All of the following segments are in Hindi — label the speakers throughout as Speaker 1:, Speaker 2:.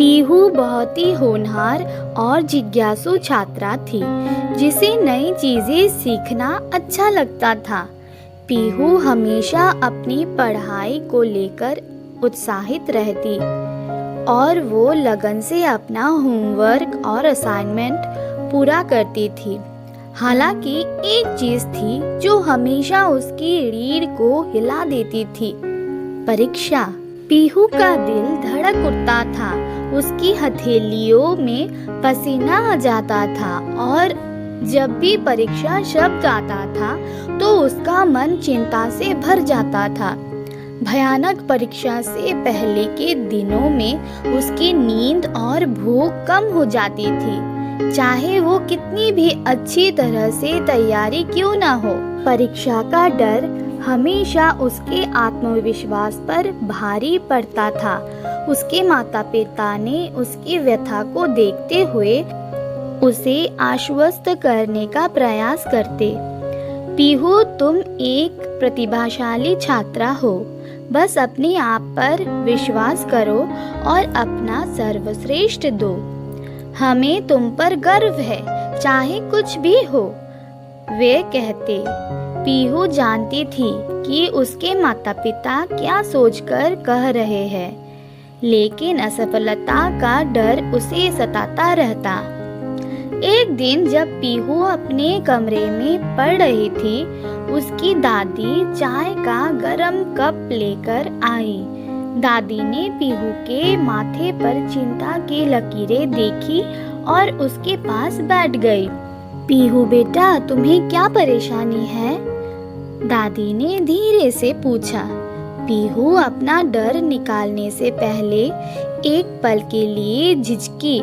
Speaker 1: पीहू बहुत ही होनहार और जिज्ञासु छात्रा थी, जिसे नई चीजें सीखना अच्छा लगता था। पीहू हमेशा अपनी पढ़ाई को लेकर उत्साहित रहती और वो लगन से अपना होमवर्क और असाइनमेंट पूरा करती थी। हालांकि एक चीज थी जो हमेशा उसकी रीढ़ को हिला देती थी, परीक्षा। पीहू का दिल धड़क उठता था, उसकी हथेलियों में पसीना आ जाता था और जब भी परीक्षा शब्द आता था तो उसका मन चिंता से भर जाता था। भयानक परीक्षा से पहले के दिनों में उसकी नींद और भूख कम हो जाती थी, चाहे वो कितनी भी अच्छी तरह से तैयारी क्यों ना हो। परीक्षा का डर हमेशा उसके आत्मविश्वास पर भारी पड़ता था। उसके माता पिता ने उसकी व्यथा को देखते हुए उसे आश्वस्त करने का प्रयास करते। पीहू, तुम एक प्रतिभाशाली छात्रा हो, बस अपने आप पर विश्वास करो और अपना सर्वश्रेष्ठ दो। हमें तुम पर गर्व है, चाहे कुछ भी हो, वे कहते। पीहू जानती थी कि उसके माता पिता क्या सोचकर कह रहे हैं, लेकिन असफलता का डर उसे सताता रहता। एक दिन जब पीहू अपने कमरे में पढ़ रही थी, उसकी दादी चाय का गरम कप लेकर आई। दादी ने पीहू के माथे पर चिंता की लकीरें देखी और उसके पास बैठ गई। पीहू बेटा, तुम्हें क्या परेशानी है? दादी ने धीरे से पूछा। पीहू अपना डर निकालने से पहले एक पल के लिए झिझकी।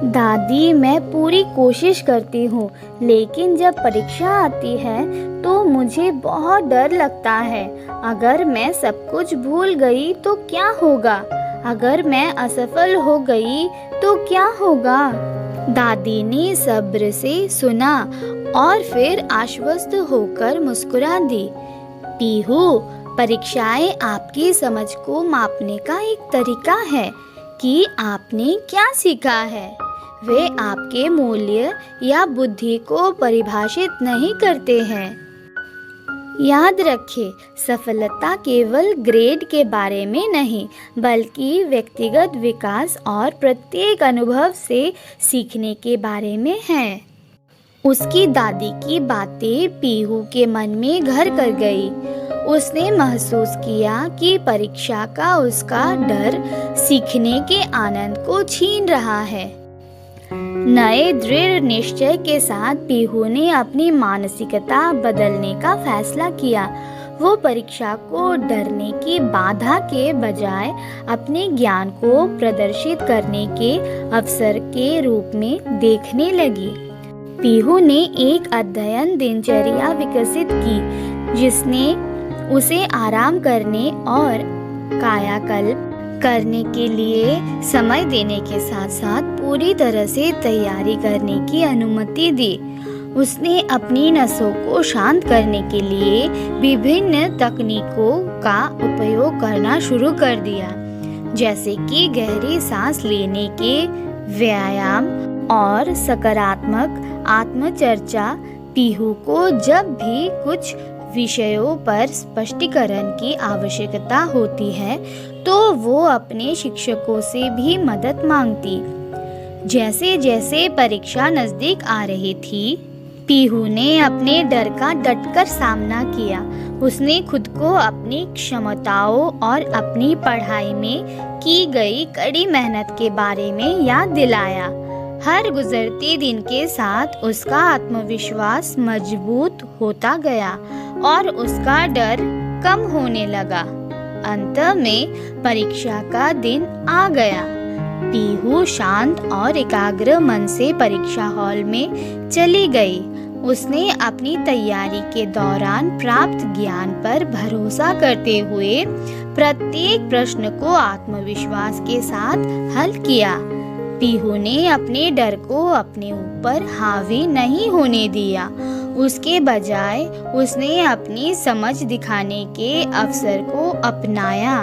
Speaker 1: दादी, मैं पूरी कोशिश करती हूँ, लेकिन जब परीक्षा आती है तो मुझे बहुत डर लगता है। अगर मैं सब कुछ भूल गई तो क्या होगा? अगर मैं असफल हो गई तो क्या होगा? दादी ने सब्र से सुना और फिर आश्वस्त होकर मुस्कुरा दी। पीहू, परीक्षाएं आपकी समझ को मापने का एक तरीका है कि आपने क्या सीखा है। वे आपके मूल्य या बुद्धि को परिभाषित नहीं करते हैं। याद रखें, सफलता केवल ग्रेड के बारे में नहीं, बल्कि व्यक्तिगत विकास और प्रत्येक अनुभव से सीखने के बारे में है। उसकी दादी की बातें पीहू के मन में घर कर गई। उसने महसूस किया कि परीक्षा का उसका डर सीखने के आनंद को छीन रहा है। नए दृढ़ निश्चय के साथ पीहू ने अपनी मानसिकता बदलने का फैसला किया। वो परीक्षा को डरने की बाधा के बजाय अपने ज्ञान को प्रदर्शित करने के अवसर के रूप में देखने लगी। पीहू ने एक अध्ययन दिनचर्या विकसित की, जिसने उसे आराम करने और कायाकल्प करने के लिए समय देने के साथ साथ पूरी तरह से तैयारी करने की अनुमति दी। उसने अपनी नसों को शांत करने के लिए विभिन्न तकनीकों का उपयोग करना शुरू कर दिया, जैसे कि गहरी सांस लेने के व्यायाम और सकारात्मक आत्मचर्चा। पीहू को जब भी कुछ विषयों पर स्पष्टीकरण की आवश्यकता होती है तो वो अपने शिक्षकों से भी मदद मांगती। जैसे जैसे परीक्षा नजदीक आ रही थी, पीहू ने अपने डर का डटकर सामना किया। उसने खुद को अपनी क्षमताओं और अपनी पढ़ाई में की गई कड़ी मेहनत के बारे में याद दिलाया। हर गुजरते दिन के साथ उसका आत्मविश्वास मजबूत होता गया और उसका डर कम होने लगा। अंत में परीक्षा का दिन आ गया। पीहू शांत और एकाग्र मन से परीक्षा हॉल में चली गई। उसने अपनी तैयारी के दौरान प्राप्त ज्ञान पर भरोसा करते हुए प्रत्येक प्रश्न को आत्मविश्वास के साथ हल किया। पीहू ने अपने डर को अपने ऊपर हावी नहीं होने दिया। उसके बजाय उसने अपनी समझ दिखाने के अवसर को अपनाया।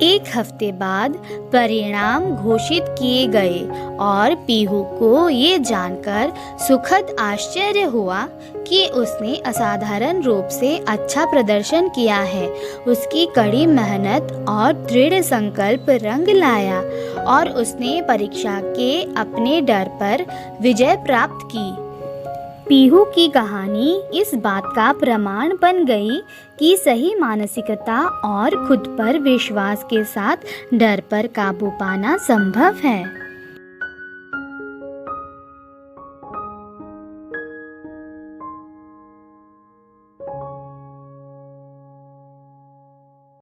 Speaker 1: एक हफ्ते बाद परिणाम घोषित किए गए और पीहू को ये जानकर सुखद आश्चर्य हुआ कि उसने असाधारण रूप से अच्छा प्रदर्शन किया है। उसकी कड़ी मेहनत और दृढ़ संकल्प रंग लाया और उसने परीक्षा के अपने डर पर विजय प्राप्त की। पीहू की कहानी इस बात का प्रमाण बन गई कि सही मानसिकता और खुद पर विश्वास के साथ डर पर काबू पाना संभव है।